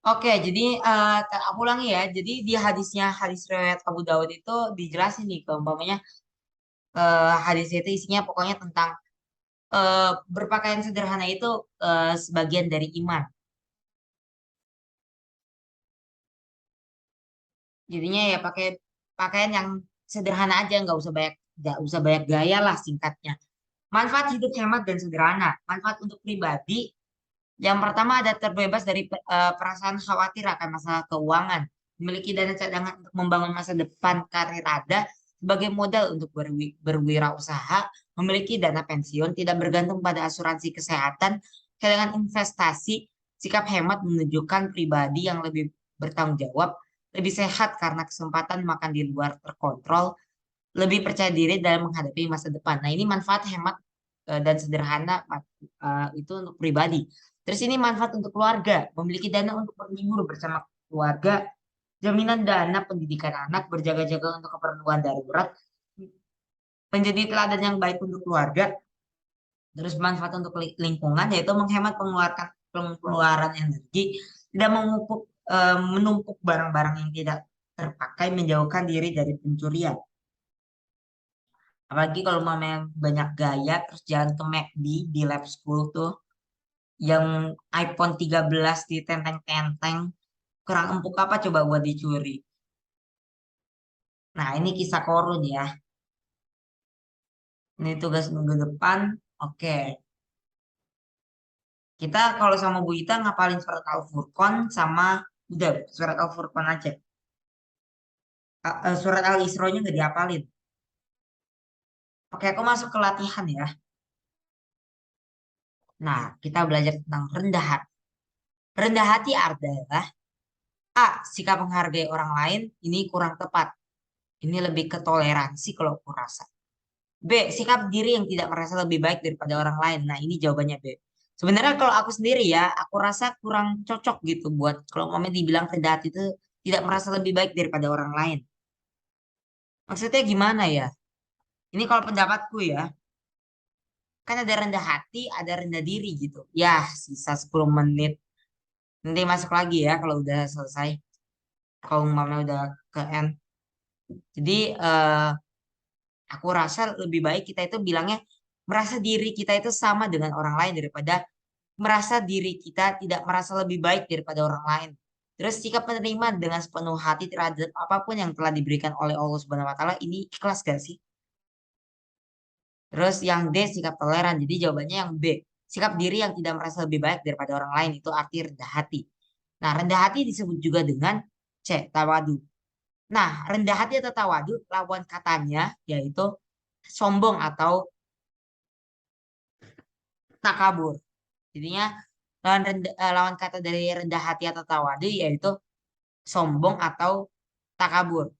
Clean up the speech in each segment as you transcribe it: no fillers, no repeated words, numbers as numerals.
Oke, jadi aku ulangi ya. Jadi di hadis riwayat Abu Dawud itu dijelasin nih, umpamanya hadis itu isinya pokoknya tentang berpakaian sederhana itu sebagian dari iman. Jadinya ya pakai pakaian yang sederhana aja, nggak usah banyak gaya lah singkatnya. Manfaat hidup hemat dan sederhana. Manfaat untuk pribadi. Yang pertama ada terbebas dari perasaan khawatir akan masalah keuangan. Memiliki dana cadangan untuk membangun masa depan karir ada sebagai modal untuk berwirausaha. Memiliki dana pensiun tidak bergantung pada asuransi kesehatan. Cadangan investasi, sikap hemat menunjukkan pribadi yang lebih bertanggung jawab, lebih sehat karena kesempatan makan di luar terkontrol, lebih percaya diri dalam menghadapi masa depan. Nah, ini manfaat hemat dan sederhana itu untuk pribadi. Terus ini manfaat untuk keluarga, memiliki dana untuk berlibur bersama keluarga, jaminan dana pendidikan anak, berjaga-jaga untuk keperluan darurat, menjadi teladan yang baik untuk keluarga. Terus manfaat untuk lingkungan yaitu menghemat pengeluaran energi, tidak menumpuk barang-barang yang tidak terpakai, menjauhkan diri dari pencurian. Apalagi kalau mama yang banyak gaya terus jalan ke McD di lab school tuh yang iPhone 13 ditenteng-tenteng kurang empuk apa coba buat dicuri. Nah, ini kisah korun ya. Ini tugas minggu depan. Oke. Kita kalau sama Bu Ita ngapalin surat Al-Furqan sama udah surat Al-Furqan aja. Surat Al-Isra-nya nggak diapalin. Oke, aku masuk ke latihan ya. Nah, kita belajar tentang rendah hati. Rendah hati adalah A. Sikap menghargai orang lain ini kurang tepat. Ini lebih ke toleransi kalau aku rasa. B. Sikap diri yang tidak merasa lebih baik daripada orang lain. Nah, ini jawabannya B. Sebenarnya kalau aku sendiri ya, aku rasa kurang cocok gitu buat kalau mama dibilang rendah hati itu tidak merasa lebih baik daripada orang lain. Maksudnya gimana ya? Ini kalau pendapatku ya, kan ada rendah hati, ada rendah diri gitu. Ya, sisa 10 menit. Nanti masuk lagi ya kalau udah selesai. Kalau mama udah ke end. Jadi, aku rasa lebih baik kita itu bilangnya merasa diri kita itu sama dengan orang lain daripada merasa diri kita tidak merasa lebih baik daripada orang lain. Terus sikap menerima dengan sepenuh hati terhadap apapun yang telah diberikan oleh Allah Subhanahu wa taala ini ikhlas gak sih? Terus yang D sikap toleran. Jadi jawabannya yang B. Sikap diri yang tidak merasa lebih baik daripada orang lain itu arti rendah hati. Nah, rendah hati disebut juga dengan C, tawadu. Nah, rendah hati atau tawadu lawan katanya yaitu sombong atau takabur. Jadinya lawan kata dari rendah hati atau tawadu yaitu sombong atau takabur.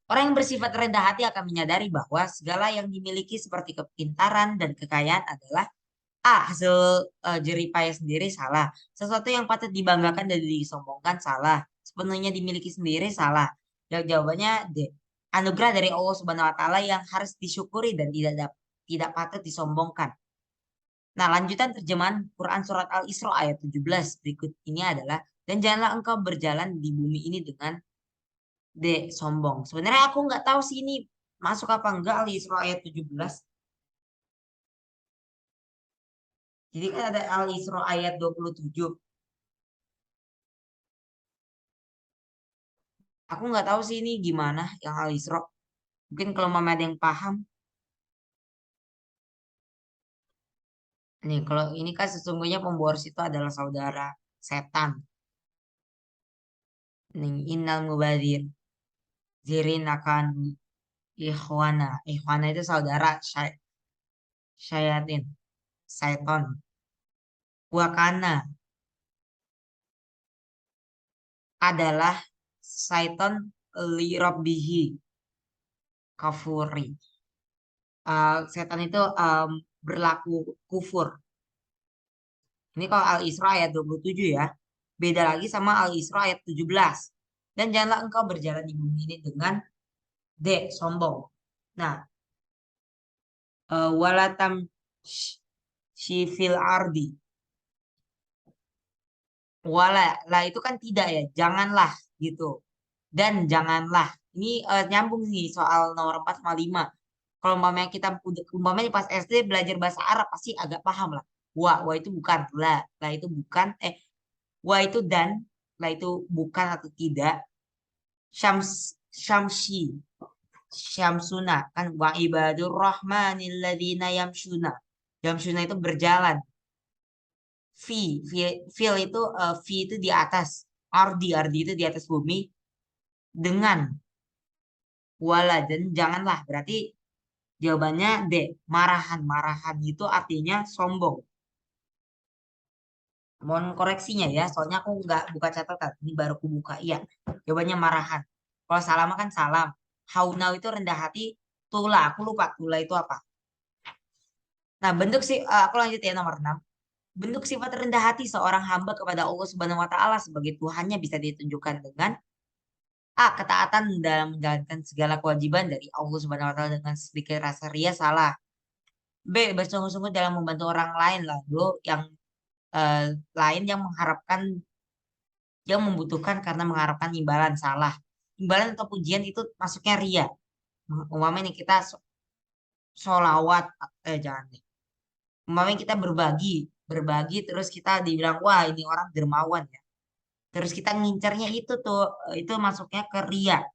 Orang yang bersifat rendah hati akan menyadari bahwa segala yang dimiliki seperti kepintaran dan kekayaan adalah A. Hasil jerih payah sendiri salah. Sesuatu yang patut dibanggakan dan disombongkan salah. Sepenuhnya dimiliki sendiri salah. Dan jawabannya D. Anugerah dari Allah Subhanahu wa taala yang harus disyukuri dan tidak patut disombongkan. Nah, lanjutan terjemahan Quran Surat Al-Isra ayat 17 berikut ini adalah, dan janganlah engkau berjalan di bumi ini dengan D, sombong. Sebenarnya aku nggak tahu sih ini masuk apa enggak Al-Isra ayat 17. Jadi kan ada Al-Isra ayat 27. Aku nggak tahu sih ini gimana yang Al-Isra. Mungkin kalau mama ada yang paham. Nih, kalau ini kan sesungguhnya pemboros itu adalah saudara setan. Nih, innal mubadir. Zirin akan ikhwana. Ikhwana itu saudara syayatin. Syaiton. Wakana adalah syaiton li rabbihi kafuri. Setan itu berlaku kufur. Ini kalau Al-Isra ayat 27 ya. Beda lagi sama Al-Isra ayat 17. Dan janganlah engkau berjalan di bumi ini dengan D, sombong. Nah, walatam shifil ardi. Wala, lah itu kan tidak ya, janganlah gitu. Dan janganlah. Ini nyambung nih soal nomor 4 sama 5. Kalau umpamanya kita umpamanya pas SD belajar bahasa Arab pasti agak paham lah. Wa itu bukan, la itu bukan, wa itu dan, la itu bukan atau tidak. Syamsi, syamsuna kan wa ibadur rahmanil ladzina yamsuna. Yamsuna itu berjalan. Fi, fi, fil itu fi itu di atas. Ardi itu di atas bumi dengan wala dan janganlah. Berarti jawabannya D, marahan. Marahan itu artinya sombong. Mohon koreksinya ya, soalnya aku nggak buka catatan. Ini baru aku buka. Iya, jawabannya marahan. Kalau salam kan salam. Haunau itu rendah hati. Tula, aku lupa. Tula itu apa? Nah, bentuk sih, aku lanjut ya nomor 6. Bentuk sifat rendah hati seorang hamba kepada Allah Subhanahu wa Ta'ala sebagai Tuhannya bisa ditunjukkan dengan A. Ketaatan dalam menjalankan segala kewajiban dari Allah Subhanahu wa Ta'ala dengan sedikit rasa ria salah. B. Bersungguh-sungguh dalam membantu orang lain lalu yang eh, lain yang mengharapkan yang membutuhkan karena mengharapkan imbalan salah. Imbalan atau pujian itu masuknya ria. Umpamanya nih kita solawat, jangan deh. Umpamanya kita berbagi terus kita dibilang wah ini orang dermawan ya. Terus kita ngincernya itu tuh, itu masuknya ke ria.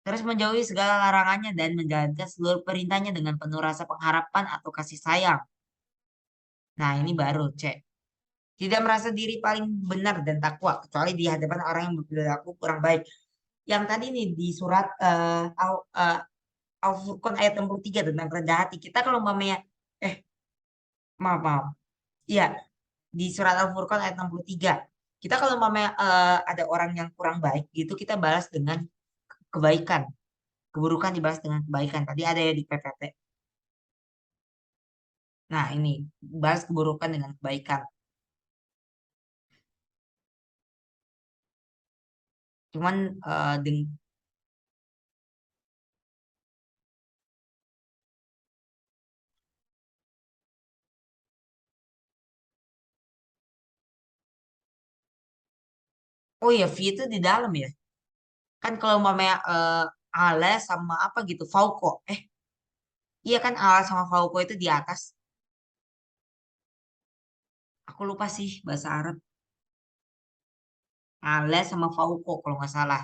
Terus menjauhi segala larangannya dan menjalankan seluruh perintahnya dengan penuh rasa pengharapan atau kasih sayang. Nah, ini baru cek. Tidak merasa diri paling benar dan takwa, kecuali di hadapan orang yang berperilaku kurang baik. Yang tadi nih di surat Al-Furqan ayat 63 tentang rendah hati. Kita kalau umpamanya, eh maaf, maaf. Iya, di surat Al-Furqan ayat 63. Kita kalau umpamanya ada orang yang kurang baik gitu, kita balas dengan kebaikan. Keburukan dibalas dengan kebaikan. Tadi ada ya di PPT. Nah, ini balas keburukan dengan kebaikan. Cuman oh iya, fi itu di dalam ya. Kan kalau umpamanya ala sama apa gitu, fauko. Iya kan ala sama fauko itu di atas. Aku lupa sih bahasa Arab. Ala sama fauko kalau nggak salah.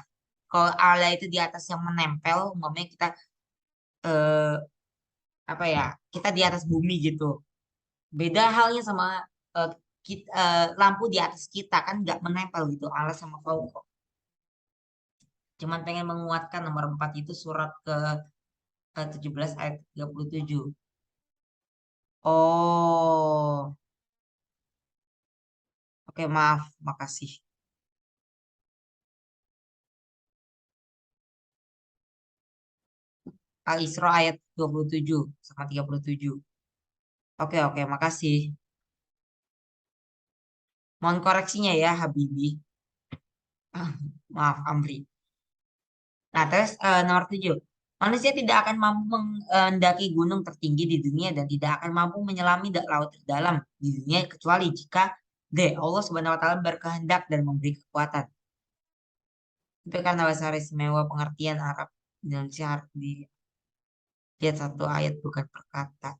Kalau ala itu di atas yang menempel, umpamanya kita eh, apa ya? Kita di atas bumi gitu. Beda halnya sama lampu di atas kita kan nggak menempel gitu. Ala sama fauko. Cuman pengen menguatkan nomor 4 itu surat ke 17 ayat 37. Oh, oke maaf, makasih. Al-Isra ayat 27 sama 37. Oke, oke, makasih. Mohon koreksinya ya, Habibi. Maaf, Amri. Nah, terus nomor 7. Manusia tidak akan mampu mendaki gunung tertinggi di dunia dan tidak akan mampu menyelami laut terdalam di dunia kecuali jika D. Allah Subhanahu wa taala berkehendak dan memberi kekuatan. Itu karena bahasa istimewa pengertian Arab Indonesia harus dilihat satu ayat bukan perkata.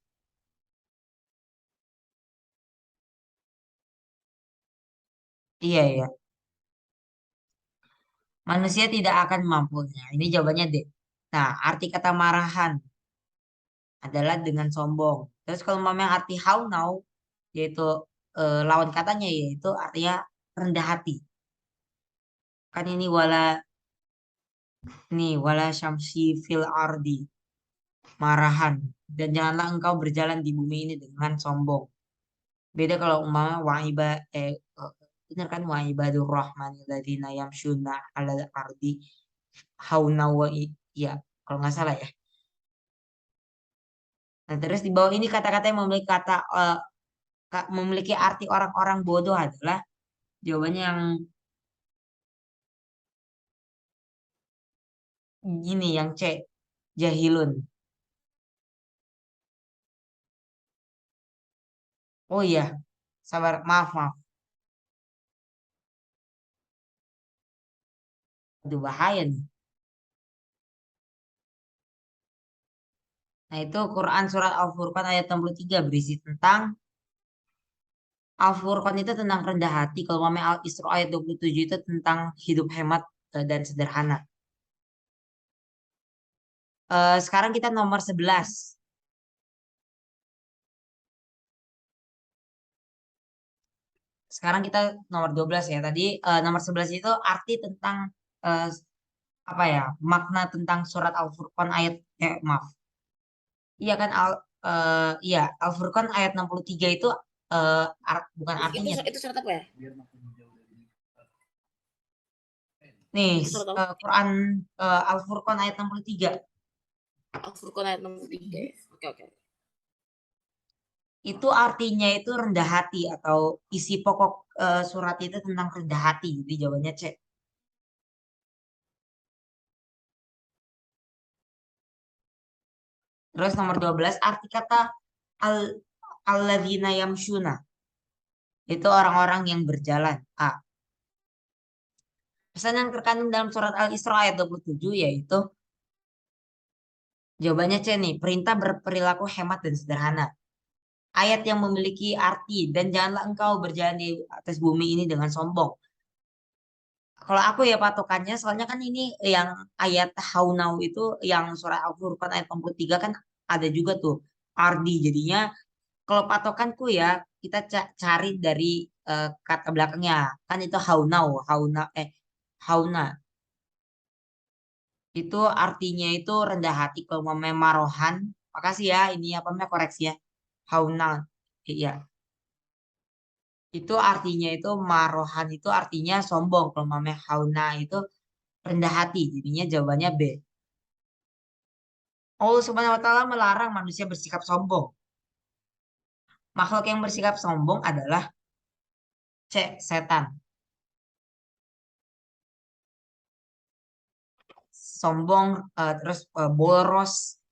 Iya, ya. Manusia tidak akan mampunya. Ini jawabannya D. Nah, arti kata marahan adalah dengan sombong. Terus kalau memang arti how now, yaitu lawan katanya, yaitu artinya rendah hati. Kan ini wala syamsi fil ardi, marahan. Dan janganlah engkau berjalan di bumi ini dengan sombong. Beda kalau umpama bener kan wa ibadur rahmani alladzina yamshuna alal ardi hauna ya kalau nggak salah ya. Nah, terus di bawah ini kata-kata yang memiliki memiliki arti orang-orang bodoh adalah jawabannya yang gini, yang C, jahilun. Oh iya, Sabar, maaf, maaf. Aduh, bahaya nih. Nah, itu Quran surat Al-Furqan ayat 63 berisi tentang Al-Furqan itu tentang rendah hati. Kalau Mame Al-Isra ayat 27 itu tentang hidup hemat dan sederhana. Sekarang kita nomor 11. Sekarang kita nomor 12 ya. Tadi nomor 11 itu arti tentang eh, apa ya? Makna tentang surat Al-Furqan ayat maaf. Iya kan iya Al-Furqan ayat 63 itu bukan Itu artinya. itu surat apa ya? Nih, Itu surat apa? Quran Al-Furqan ayat 63 Al-Furqan ayat 63 ya. Oke, oke. itu artinya itu rendah hati atau isi pokok surat itu tentang rendah hati. Jadi jawabannya C. Terus nomor 12 arti kata al alladzina yamshuna itu orang-orang yang berjalan. A. Pesan yang terkandung dalam surat Al-Isra ayat 27 yaitu jawabannya C nih, perintah berperilaku hemat dan sederhana. Ayat yang memiliki arti dan janganlah engkau berjalan di atas bumi ini dengan sombong. Kalau aku ya patokannya, soalnya kan ini yang ayat How Now itu yang surah Al-Furqan ayat 63 kan ada juga tuh ardi. Jadinya kalau patokanku ya kita cari dari kata belakangnya. Kan itu how now how now. Itu artinya itu rendah hati kalau mau memarohan. Makasih ya ini apa namanya koreksi ya. How now. Iya. Itu artinya itu marohan itu artinya sombong. Kalau mame hauna itu rendah hati. Jadinya jawabannya B. Allah Subhanahu wa taala melarang manusia bersikap sombong. Makhluk yang bersikap sombong adalah C. Setan. Sombong terus boros